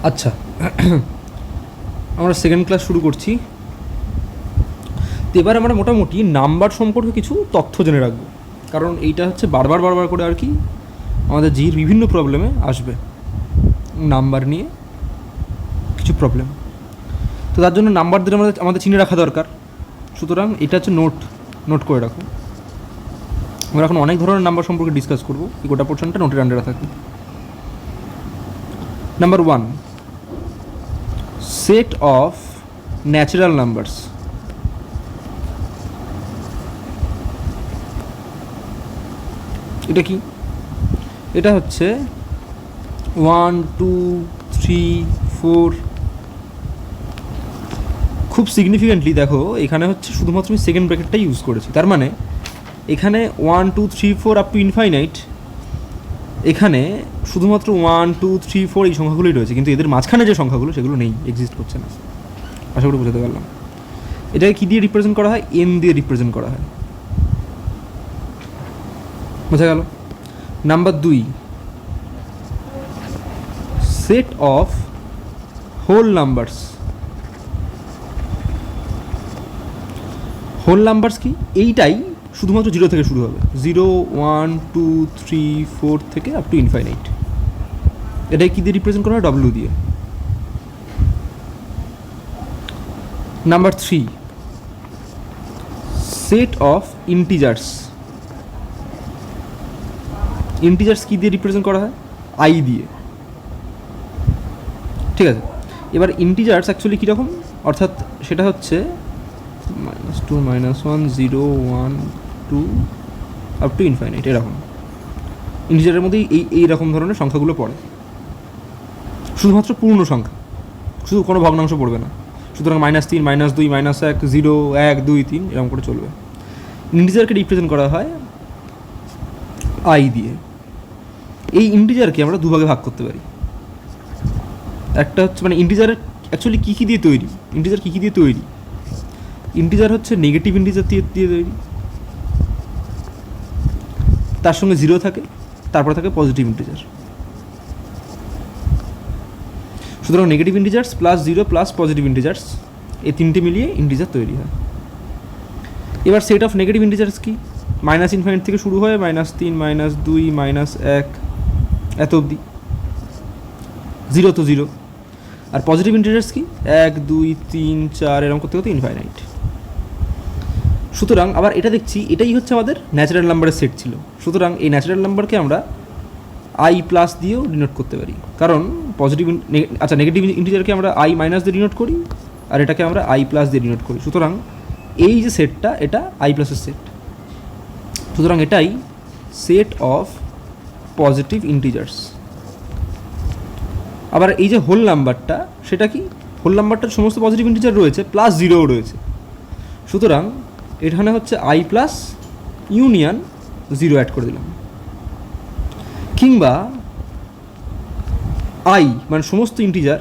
আচ্ছা, আমরা second class শুরু করছি। তো এবার আমরা মোটামুটি নাম্বার সম্পর্কে কিছু তথ্য জেনে রাখবো, কারণ এইটা হচ্ছে বারবার করে আর কি আমাদের জির বিভিন্ন প্রবলেমে আসবে, নাম্বার নিয়ে কিছু প্রবলেম। তো তার জন্য নাম্বারদের আমাদের চিনে রাখা দরকার। সুতরাং এটা হচ্ছে নোট করে রাখো। আমরা এখন অনেক ধরনের নাম্বার সম্পর্কে ডিসকাস করবো, এই গোটা পোর্শনটা নোটের আন্ডারে থাকবে। Number 1, set of natural numbers. এটা কি? এটা হচ্ছে 1, 2, 3, 4। খুব সিগনিফিকেন্টলি দেখো, এখানে হচ্ছে শুধুমাত্র আমি সেকেন্ড ব্র্যাকেটটাই ইউজ করেছি। তার মানে এখানে 1, 2, 3, 4 আপ টু ইনফাইনাইট, এখানে শুধুমাত্র 1, 2, 3, 4 এই সংখ্যাগুলোই রয়েছে, কিন্তু এদের মাঝখানে যে সংখ্যাগুলো সেগুলো নেই, এক্সিস্ট করছে না। আশা করি বোঝাতে পারলাম। এটাকে কী দিয়ে রিপ্রেজেন্ট করা হয়? এন দিয়ে রিপ্রেজেন্ট করা হয়। বোঝা গেল? Number 2, set of whole numbers. Whole numbers কি? এইটাই শুধুমাত্র 0 থেকে শুরু হবে, 0, 1, 2, 3, 4 থেকে আপ টু ইনফাইনাইট। এটাই কী দিয়ে রিপ্রেজেন্ট করা হয়? ডব্লিউ দিয়ে। Number 3, set of integers. Integers কী দিয়ে রিপ্রেজেন্ট করা হয়? আই দিয়ে। ঠিক আছে, এবার ইন্টিজার্স অ্যাকচুয়ালি কীরকম, অর্থাৎ সেটা হচ্ছে -2, -1, 0, 1, 2 আপ টু ইনফাইনাইট, এরকম। ইন্টিজারের মধ্যেই এইরকম ধরনের সংখ্যাগুলো পড়ে, শুধুমাত্র পূর্ণ সংখ্যা, শুধু কোনো ভগ্নাংশ পড়বে না। সুতরাং -3, -2, -1, 0, 1, 2, 3 এরকম করে চলবে। ইন্টিজারকে রিপ্রেজেন্ট করা হয় আই দিয়ে। এই ইন্টিজারকে আমরা দুভাগে ভাগ করতে পারি। একটা হচ্ছে মানে ইন্টিজারের অ্যাকচুয়ালি কী দিয়ে তৈরি, ইন্টিজার কী দিয়ে তৈরি? ইন্টিজার হচ্ছে নেগেটিভ ইন্টিজার দিয়ে তৈরি, তার সঙ্গে 0 থাকে, তারপরে থাকে পজিটিভ ইন্টিজার। সুতরাং negative integers plus 0 plus positive integers, এই তিনটে মিলিয়ে ইন্টিজার তৈরি হয়। এবার সেট অফ নেগেটিভ ইন্টিজার্স কি? -∞ থেকে শুরু হয়, -3, -2, -1 এত অবধি, 0 তো 0। আর পজিটিভ ইন্টিজার্স কি? 1, 2, 3, 4 এরকম করতে করতে ইনফাইনাইট। সুতরাং আবার এটা দেখছি, এটাই হচ্ছে আমাদের ন্যাচারাল নাম্বারের সেট ছিল। সুতরাং এই ন্যাচারাল নাম্বারকে আমরা আই প্লাস দিয়েও ডিনোট করতে পারি, কারণ পজিটিভ নেগেটিভ ইন্টিজারকে আমরা আই মাইনাস দিয়ে ডিনোট করি, আর এটাকে আমরা আই প্লাস দিয়ে ডিনোট করি। সুতরাং এই যে সেটটা, এটা আই প্লাসের সেট। সুতরাং এটাই সেট অফ পজিটিভ ইন্টিজার্স। আবার এই যে হোল নাম্বারটা, সেটা কি? হোল নাম্বারটার সমস্ত পজিটিভ ইন্টিজার রয়েছে, প্লাস 0ও রয়েছে। সুতরাং এখানে হচ্ছে আই প্লাস ইউনিয়ন 0 অ্যাড করে দিলাম। কিংবা আই মানে সমস্ত ইন্টিজার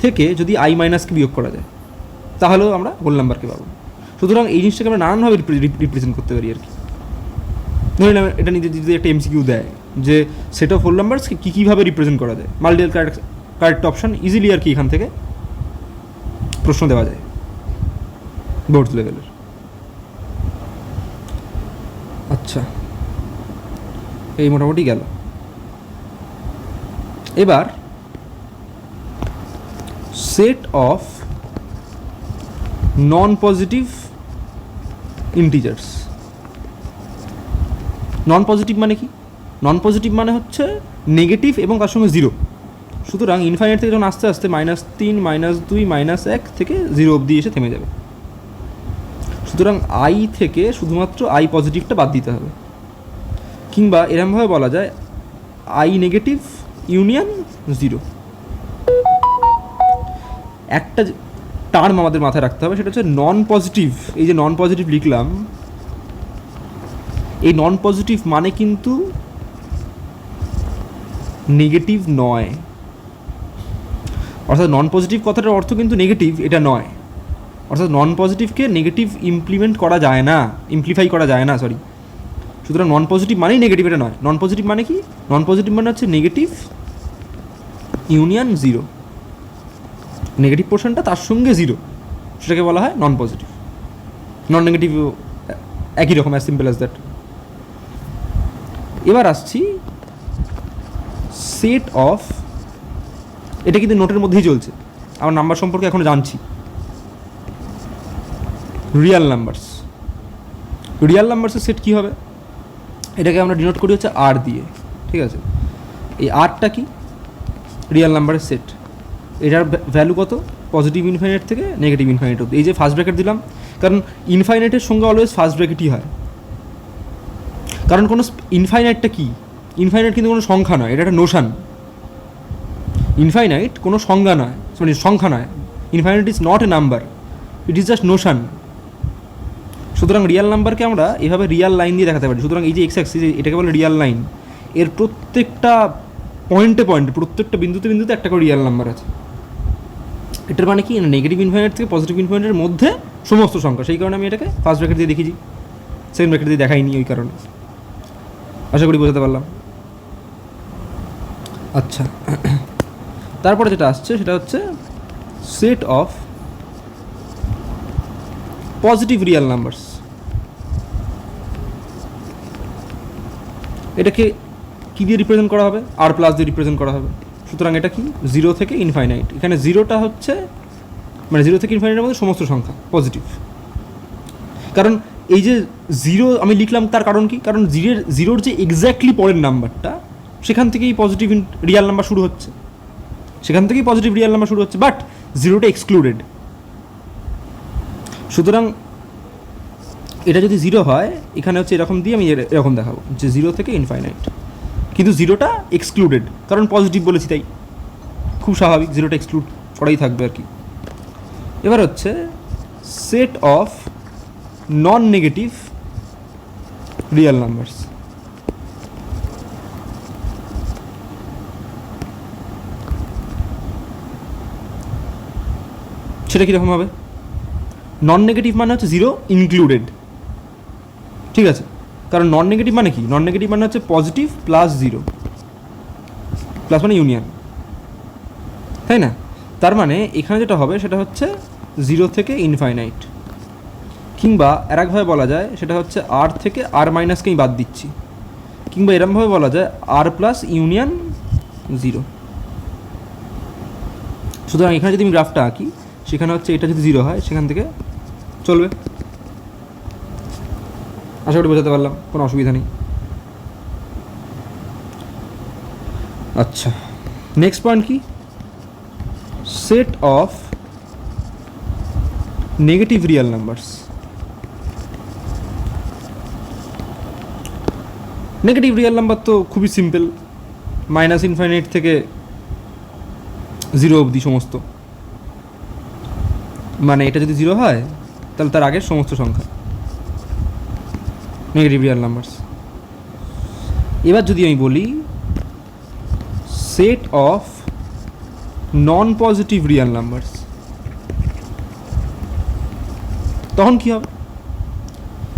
থেকে যদি আই মাইনাসকে বিয়োগ করা যায়, তাহলেও আমরা হোল নাম্বারকে পাবো। সুতরাং এই জিনিসটাকে আমরা নানানভাবে রিপ্রেজেন্ট করতে পারি আর কি। ধরে নিলাম এটা নিজে যদি একটা এমসিকিউ দেয় যে সেট অফ হোল নাম্বারসকে কীভাবে রিপ্রেজেন্ট করা যায়, মাল্টিপল কারেক্ট অপশান ইজিলি আর কি এখান থেকে প্রশ্ন দেওয়া যায় বোর্ড লেভেলের। আচ্ছা, এই মোটামুটি গেল। এবার set of non positive integers. Non positive মানে কি? নন পজিটিভ মানে হচ্ছে নেগেটিভ এবং তার সঙ্গে 0। সুতরাং ইনফাইনাইট থেকে যখন আস্তে আস্তে -3, -2, -1 থেকে 0 অবধি এসে থেমে যাবে। সুতরাং আই থেকে শুধুমাত্র আই পজিটিভটা বাদ দিতে হবে। কিংবা এরমভাবে বলা যায় আই নেগেটিভ ইউনিয়ন 0। একটা টার্ম আমাদের মাথায় রাখতে হবে, সেটা হচ্ছে নন পজিটিভ। এই যে নন পজিটিভ লিখলাম, এই নন পজিটিভ মানে কিন্তু নেগেটিভ নয়। অর্থাৎ নন পজিটিভ কথাটার অর্থ কিন্তু নেগেটিভ এটা নয়। অর্থাৎ নন পজিটিভকে নেগেটিভ ইমপ্লিফাই করা যায় না। সুতরাং নন পজিটিভ মানেই নেগেটিভ এটা নয়। নন পজিটিভ মানে কি? নন পজিটিভ মানে হচ্ছে নেগেটিভ ইউনিয়ন জিরো, নেগেটিভ পোর্শনটা তার সঙ্গে জিরো, সেটাকে বলা হয় নন পজিটিভ। নন নেগেটিভ একই রকম, অ্যাজ সিম্পল অ্যাজ দ্যাট। এবার আসছি সেট অফ, এটা কিন্তু নোটের মধ্যেই চলছে, আমার নাম্বার সম্পর্কে এখন জানছি। রিয়াল নাম্বারস, রিয়াল নাম্বারসের সেট কী হবে, এটাকে আমরা ডিনোট করি হচ্ছে আর দিয়ে, ঠিক আছে। এই আরটা কি, রিয়াল নাম্বারের সেট, এটার ভ্যালু কত, পজিটিভ ইনফাইনাইট থেকে নেগেটিভ ইনফাইনাইট অবধি। এই যে ফার্স্ট ব্র্যাকেট দিলাম, কারণ ইনফাইনাইটের সঙ্গে অলওয়েজ ফার্স্ট ব্র্যাকেটই হয়, কারণ কোনো ইনফাইনাইটটা কি, ইনফাইনাইট কিন্তু কোনো সংখ্যা নয়, এটা একটা নোশান। ইনফাইনাইট কোনো সংজ্ঞা নয়, মানে সংখ্যা নয়। Infinite is not a number, it is just Notion. সুতরাং রিয়াল নাম্বারকে আমরা এভাবে রিয়াল লাইন দিয়ে দেখাতে পারি। সুতরাং এই যে এক্স অ্যাক্সিস, এটাকে বলে রিয়াল লাইন, এর প্রত্যেকটা পয়েন্টে পয়েন্টে, প্রত্যেকটা বিন্দুতে বিন্দুতে একটা করে রিয়াল নাম্বার আছে। এটার মানে কি, নেগেটিভ ইনফাইনাইট থেকে পজিটিভ ইনফাইনাইটের মধ্যে সমস্ত সংখ্যা। সেই কারণে আমি এটাকে ফার্স্ট ব্র্যাকেট দিয়ে দেখিয়েছি, সেকেন্ড ব্র্যাকেট দিয়ে দেখাইনি ওই কারণে। আশা করি বোঝাতে পারলাম। আচ্ছা, তারপরে যেটা আসছে সেটা হচ্ছে set of positive Real numbers. এটাকে কী দিয়ে রিপ্রেজেন্ট করা হবে, আর প্লাস দিয়ে রিপ্রেজেন্ট করা হবে। সুতরাং এটা কি, জিরো থেকে ইনফাইনাইট, এখানে জিরোটা হচ্ছে মানে জিরো থেকে ইনফাইনাইটের মধ্যে সমস্ত সংখ্যা পজিটিভ। কারণ এই যে জিরো আমি লিখলাম তার কারণ কি, কারণ জিরোর যে এক্স্যাক্টলি পরের নাম্বারটা, সেখান থেকেই পজিটিভ রিয়াল নাম্বার শুরু হচ্ছে, সেখান থেকেই পজিটিভ রিয়াল নাম্বার শুরু হচ্ছে, বাট জিরোটা এক্সক্লুডেড। সুতরাং এটা যদি জিরো হয়, এখানে হচ্ছে এরকম দিয়ে আমি এরকম দেখাবো যে জিরো থেকে ইনফাইনাইট, কিন্তু জিরোটা এক্সক্লুডেড, কারণ পজিটিভ বলেছি তাই, খুব স্বাভাবিক জিরোটা এক্সক্লুড করাই থাকবে আর কি। এবার হচ্ছে set of non negative Real numbers. সেটা কীরকম হবে, নন নেগেটিভ মানে হচ্ছে জিরো ইনক্লুডেড, ঠিক আছে। কারণ নন নেগেটিভ মানে কি, নন নেগেটিভ মানে হচ্ছে পজিটিভ প্লাস জিরো, প্লাস মানে ইউনিয়ন, তাই না। তার মানে এখানে যেটা হবে সেটা হচ্ছে জিরো থেকে ইনফাইনাইট, কিংবা আরেকভাবে বলা যায় সেটা হচ্ছে আর থেকে আর মাইনাসকেই বাদ দিচ্ছি, কিংবা এরকমভাবে বলা যায় আর প্লাস ইউনিয়ন জিরো। সুতরাং এখানে যদি আমি গ্রাফটা আঁকি, সেখানে হচ্ছে এটা যদি জিরো হয়, সেখান থেকে চলবে। আশা করি বোঝাতে পারলাম, কোনো অসুবিধা নেই। আচ্ছা, নেক্সট পয়েন্ট কি, set of negative Real numbers. Negative Real number তো খুবই সিম্পল, মাইনাস ইনফাইনাইট থেকে জিরো অবধি সমস্ত, মানে এটা যদি জিরো হয় তাহলে তার আগের সমস্ত সংখ্যা নেগেটিভ রিয়াল নাম্বারস। এবার যদি আমি বলি set of non positive Real numbers, তখন কী হবে,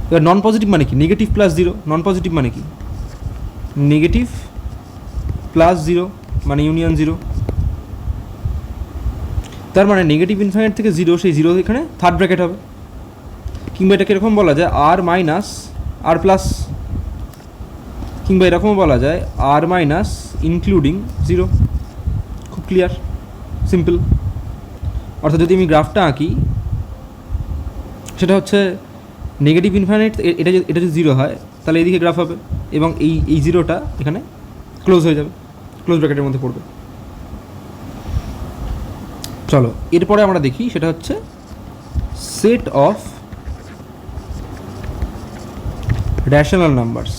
এবার নন পজিটিভ মানে কি, নেগেটিভ প্লাস জিরো, নন পজিটিভ মানে কি, নেগেটিভ প্লাস জিরো মানে ইউনিয়ন জিরো। তার মানে নেগেটিভ ইনফাইনাইট থেকে জিরো, সেই জিরো এখানে থার্ড ব্র্যাকেট হবে, কিংবা এটাকে এরকম বলা যায় আর মাইনাস আর প্লাস, কিংবা এরকমও বলা যায় আর মাইনাস ইনক্লুডিং জিরো। খুব ক্লিয়ার, সিম্পল। অর্থাৎ যদি আমি গ্রাফটা আঁকি, সেটা হচ্ছে নেগেটিভ ইনফাইনাইট, এটা যদি জিরো হয় তাহলে এইদিকে গ্রাফ হবে, এবং এই জিরোটা এখানে ক্লোজ হয়ে যাবে, ক্লোজ ব্র্যাকেটের মধ্যে পড়বে। চলো এরপরে আমরা দেখি, সেটা হচ্ছে set of rational numbers.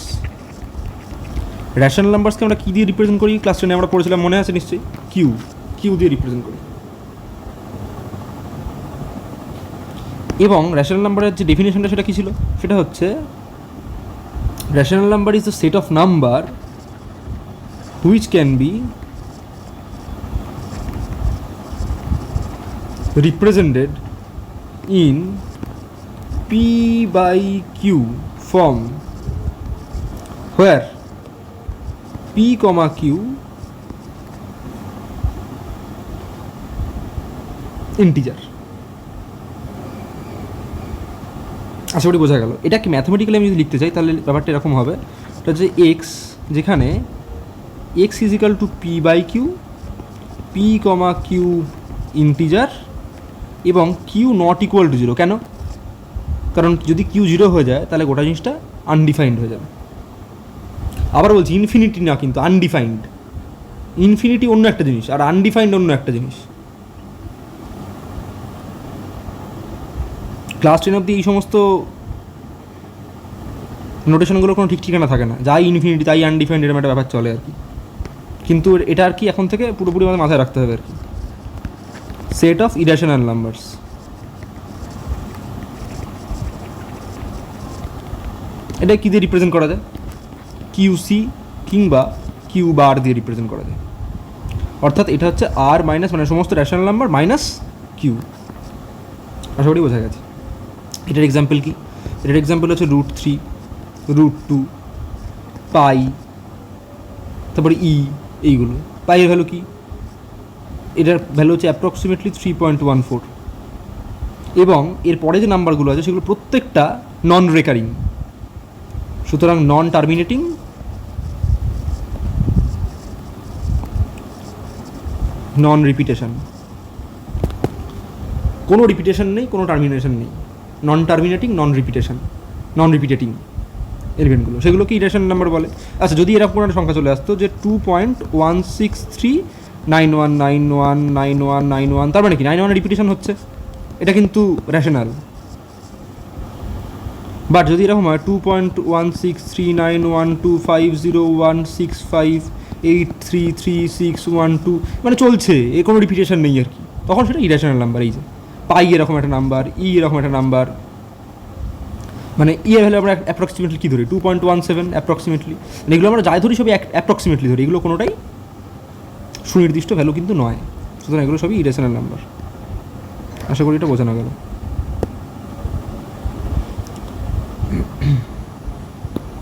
Rational নাম্বারসকে আমরা কী দিয়ে রিপ্রেজেন্ট করি, ক্লাস 10 আমরা পড়েছিলাম, মনে আছে নিশ্চয়ই, কিউ দিয়ে রিপ্রেজেন্ট করি। এবং র্যাশনাল নাম্বারের যে ডেফিনেশনটা সেটা কী ছিল, সেটা হচ্ছে rational number is the set of number which can be represented in P by Q form where P, Q integer. আশা করি বোঝা গেল। এটা কি ম্যাথমেটিক্যালি আমি যদি লিখতে চাই তাহলে ব্যাপারটা এরকম হবে, এটা হচ্ছে এক্স, যেখানে x is equal to p by q, p comma q integer এবং q not equal to zero. কেন? কারণ যদি কিউ জিরো হয়ে যায় তাহলে গোটা জিনিসটা আনডিফাইন্ড হয়ে যাবে। আবার বলছি ইনফিনিটি না, কিন্তু আনডিফাইন্ড। ইনফিনিটি অন্য একটা জিনিস আর আনডিফাইন্ড অন্য একটা জিনিস। ক্লাস 10 অবধি এই সমস্ত নোটেশনগুলো কোনো ঠিক ঠিকানা থাকে না, যাই ইনফিনিটি তাই আনডিফাইন্ড, এরকম একটা ব্যাপার চলে আর কি। কিন্তু এটা আর কি এখন থেকে পুরোপুরি আমাদের মাথায় রাখতে হবে আর কি। Set of irrational numbers. এটা কী দিয়ে রিপ্রেজেন্ট করা যায়? কিউ সি কিংবা কিউ বার দিয়ে রিপ্রেজেন্ট করা যায়। অর্থাৎ এটা হচ্ছে আর মাইনাস, মানে সমস্ত রেশনাল নাম্বার মাইনাস কিউ। আশা করি বোঝা গেছে। এটার এক্সাম্পল কি? এটার এক্সাম্পল হচ্ছে √3, √2, পাই, তারপরে ই, এইগুলো। পাইয়ের ভ্যালু কি? এটার ভ্যালু হচ্ছে অ্যাপ্রক্সিমেটলি 3.14, এবং এর পরে যে নাম্বারগুলো আছে সেগুলো প্রত্যেকটা নন রেকারিং, সুতরাং নন টার্মিনেটিং, নন রিপিটেশন। কোনো রিপিটেশন নেই, কোনো টার্মিনেশন নেই, নন টার্মিনেটিং, নন রিপিটেশন, নন রিপিটেটিং এলিমেন্টগুলো, সেগুলোকে ইরেশনাল নাম্বার বলে। আচ্ছা, যদি এরকম একটা সংখ্যা চলে আসতো যে 2.16391919191, তার মানে কি 91 রিপিটেশন হচ্ছে, এটা কিন্তু রেশনাল। বাট যদি এরকম হয় 2.16391250165833612, মানে চলছে, এ কোনো রিপিটেশন নেই আর কি, তখন সেটা ইরেশনাল নাম্বার। এই যে পাই এরকম একটা নাম্বার, ই এরকম একটা নাম্বার, মানে ই এর ভ্যালু আমরা অ্যাপ্রক্সিমেটলি কী ধরি? 2.17 অ্যাপ্রক্সিমেটলি। এগুলো আমরা যাই ধরি সবই অ্যাপ্রক্সিমেটলি ধরি, এগুলো কোনোটাই সুনির্দিষ্ট ভ্যালু কিন্তু নয়, সুতরাং এগুলো সবই ইরেশনাল নাম্বার। আশা করি এটা বোঝানো গেল।